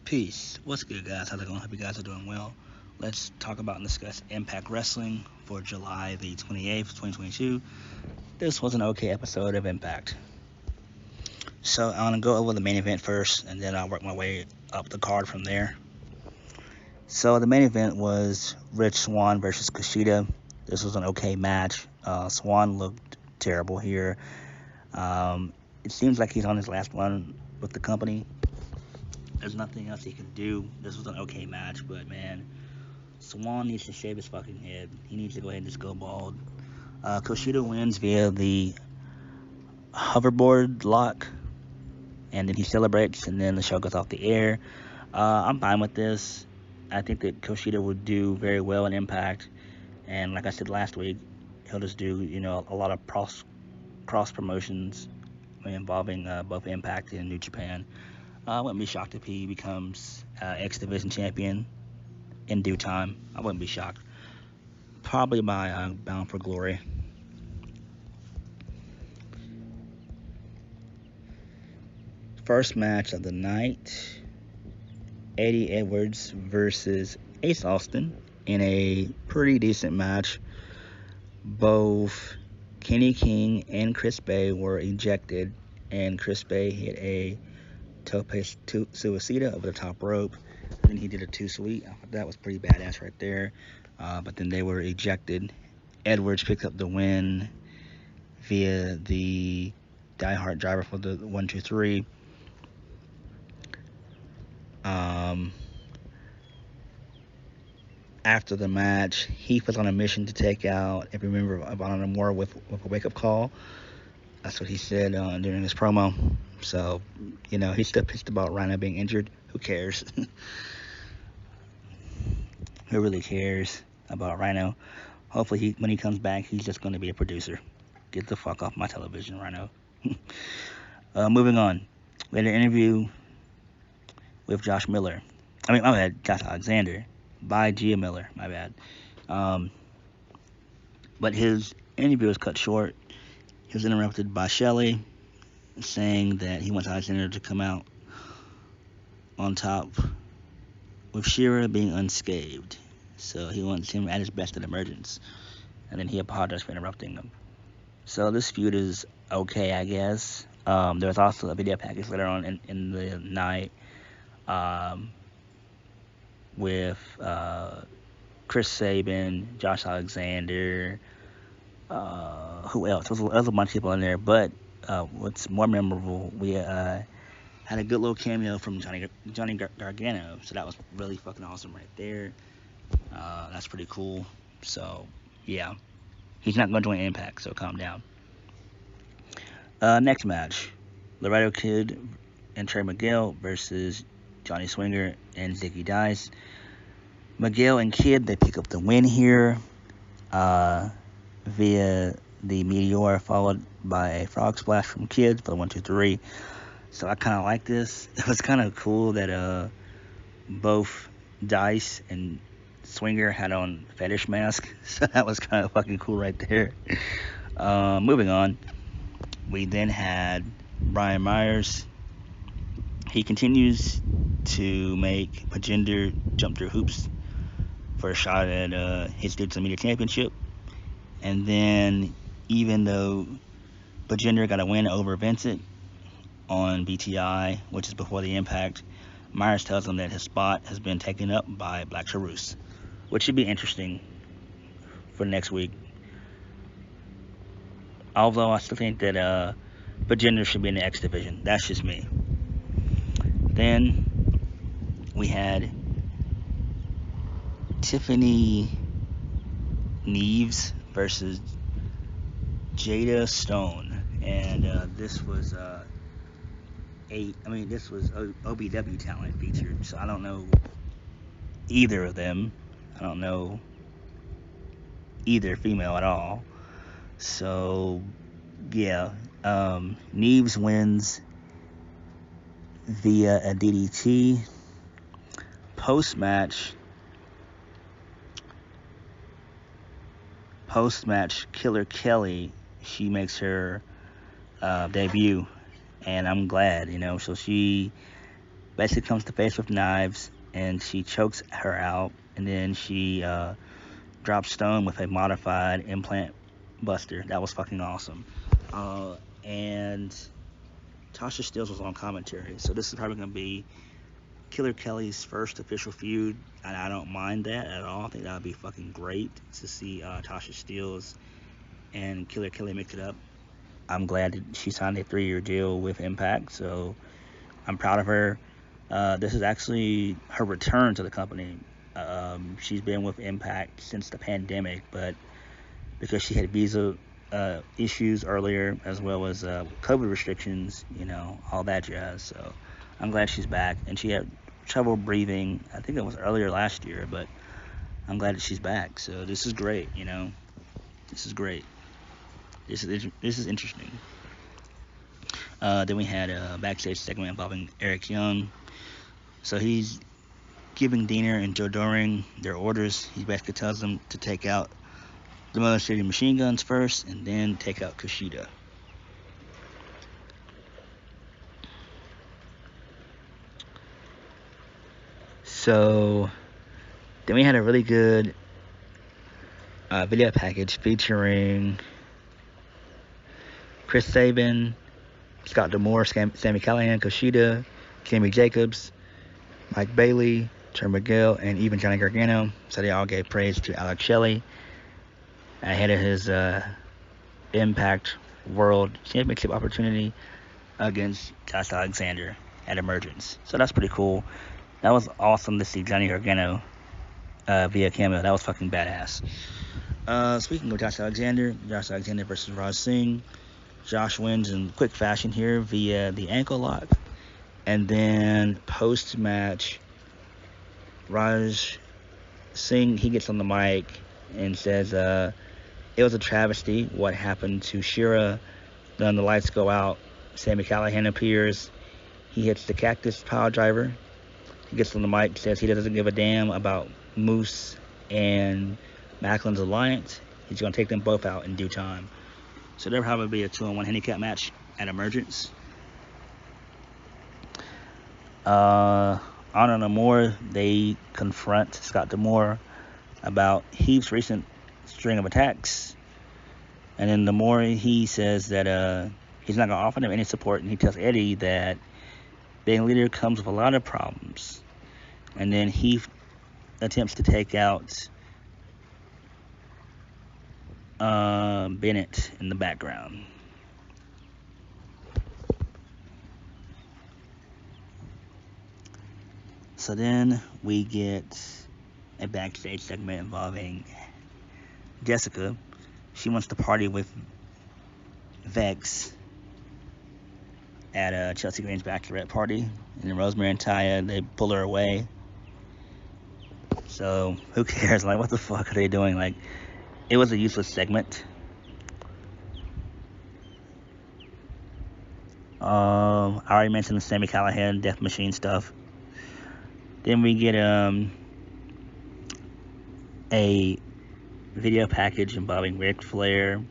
Peace. What's good, guys? How's it going? Hope you guys are doing well. Let's talk about and discuss Impact Wrestling for July the 28th, 2022. This was an okay episode of Impact. So I'm going to go over the main event first, and then I'll work my way up the card from there. So the main event was Rich Swann versus Kushida. This was an okay match. Swann looked terrible here. It seems like he's on his last run with the company. There's nothing else he can do. This was an okay match, but man, Swann needs to shave his fucking head. He needs to go ahead and just go bald. Kushida wins via the hoverboard lock, and then he celebrates, and then the show goes off the air. I'm fine with this. I think that Kushida would do very well in Impact, and like I said last week, he'll just do a lot of cross promotions involving both Impact and New Japan. I wouldn't be shocked if he becomes X Division champion in due time. I wouldn't be shocked. Probably by Bound for Glory. First match of the night, Eddie Edwards versus Ace Austin in a pretty decent match. Both Kenny King and Chris Bay were ejected, and Chris Bay hit a tope suicida over the top rope. And then he did a 2-sweet. That was pretty badass right there. But then they were ejected. Edwards picked up the win via the diehard driver for the 1-2-3. After the match, Heath was on a mission to take out every member of Honor War with a wake-up call. That's what he said during his promo. So, he's still pissed about Rhino being injured. Who cares? Who really cares about Rhino? Hopefully, when he comes back, he's just going to be a producer. Get the fuck off my television, Rhino. Moving on. We had an interview with Josh Alexander by Gia Miller. My bad. But his interview was cut short. He was interrupted by Shelley, saying that he wants Alexander to come out on top with Shira being unscathed. So he wants him at his best at Emergence. And then he apologized for interrupting him. So this feud is okay, I guess. There was also a video package later on in the night with Chris Sabin, Josh Alexander, who else? There was a bunch of people in there, but what's more memorable, we had a good little cameo from Johnny Gargano, so that was really fucking awesome right there. That's pretty cool. So yeah, he's not going to join Impact, so calm down. Next match, Laredo Kid and Trey Miguel versus Johnny Swinger and Zicky Dice. Miguel and Kid, they pick up the win here via the Meteor, followed by a frog splash from Kid for the 1-2-3. So I kind of like this. It was kind of cool that both Dice and Swinger had on fetish masks. So that was kind of fucking cool right there. Moving on, we then had Brian Myers. He continues to make Pagender jump through hoops for a shot at his Dudes Media Championship. And then, even though Pagender got a win over Vincent on BTI, which is before the Impact, Myers tells him that his spot has been taken up by Black Charus, which should be interesting for next week. Although I still think that Pagender should be in the X Division. That's just me. Then we had Tiffany Neves versus Jada Stone, and this was OBW talent featured. So I don't know either of them. I don't know either female at all. So yeah, Neves wins via a DDT. Post-match, Killer Kelly, she makes her debut, and I'm glad, so she basically comes to face with knives, and she chokes her out, and then she drops Stone with a modified implant buster. That was fucking awesome. And Tasha Steelz was on commentary, so this is probably going to be Killer Kelly's first official feud, and I don't mind that at all. I think that would be fucking great to see Tasha Steelz and Killer Kelly mix it up. I'm glad that she signed a 3-year deal with Impact, so I'm proud of her. This is actually her return to the company. She's been with Impact since the pandemic, but because she had visa issues earlier, as well as COVID restrictions, all that jazz. So I'm glad she's back, and she had trouble breathing. I think it was earlier last year, but I'm glad that she's back. So this is great. This is great. This is interesting. Then we had a backstage segment involving Eric Young. So he's giving Diener and Joe Doring their orders. He basically tells them to take out the Motor City Machine Guns first, and then take out Kushida. So then we had a really good video package featuring Chris Sabin, Scott D'Amore, Sami Callihan, Kushida, Kimmy Jacobs, Mike Bailey, Trey Miguel, and even Johnny Gargano. So they all gave praise to Alex Shelley ahead of his Impact World Championship opportunity against Josh Alexander at Emergence. So that's pretty cool. That was awesome to see Johnny Gargano via cameo. That was fucking badass. Speaking of Josh Alexander versus Raj Singh. Josh wins in quick fashion here via the ankle lock. And then post-match, Raj Singh, he gets on the mic and says, it was a travesty what happened to Shira. Then the lights go out. Sami Callihan appears. He hits the cactus pile driver. He gets on the mic, says he doesn't give a damn about Moose and Macklin's alliance. He's going to take them both out in due time. So there'll probably be a 2-on-1 handicap match at Emergence. On and D'Amore, they confront Scott D'Amore about Heath's recent string of attacks. And then D'Amore, he says that he's not going to offer them any support, and he tells Eddie that being a leader comes with a lot of problems. And then Heath attempts to take out Bennett in the background. So then we get a backstage segment involving Jessica. She wants to party with Vex at Chelsea Green's bachelorette party, and then Rosemary and Taya, they pull her away. So who cares? Like, what the fuck are they doing? Like, it was a useless segment. I already mentioned the Sami Callihan Death Machine stuff. Then we get a video package involving Ric Flair,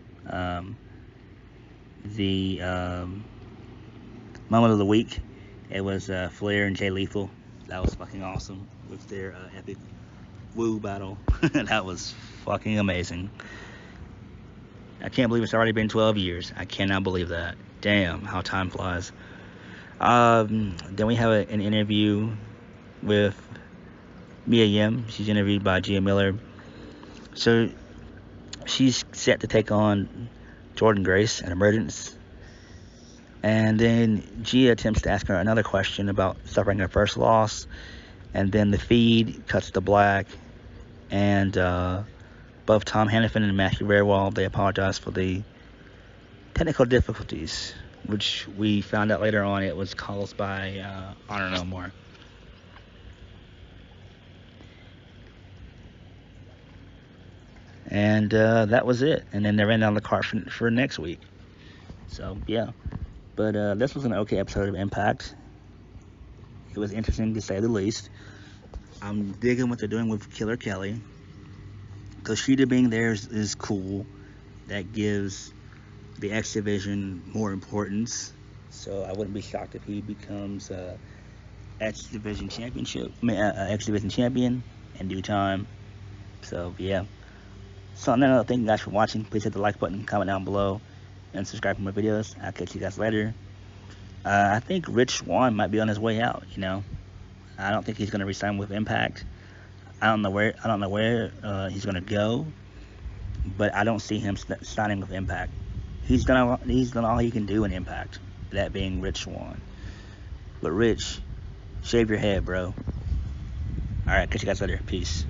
the moment of the week. It was Flair and Jay Lethal. That was fucking awesome with their epic woo battle. That was fucking amazing. I can't believe it's already been 12 years. I cannot believe that. Damn, how time flies. Then we have an interview with Mia Yim. She's interviewed by Gia Miller. So she's set to take on Jordan Grace at Emergence. And then Gia attempts to ask her another question about suffering her first loss. And then the feed cuts to black. And both Tom Hannafin and Matthew Rarewall, they apologize for the technical difficulties, which we found out later on it was caused by Honor No More. And that was it. And then they ran down the card for next week. So, yeah. But this was an okay episode of Impact. It was interesting to say the least. I'm digging what they're doing with Killer Kelly. Kushida being there is cool. That gives the X Division more importance. So I wouldn't be shocked if he becomes X Division Championship. X Division Champion in due time. So yeah. So on that note, thank you guys for watching. Please hit the like button, comment down below, and subscribe for more videos. I'll catch you guys later. I think Rich Swann might be on his way out. You know, I don't think he's going to resign with Impact. I don't know where he's going to go, but I don't see him signing with Impact. He's done all he can do in Impact, that being Rich Swann. But Rich, shave your head, bro. All right, catch you guys later. Peace.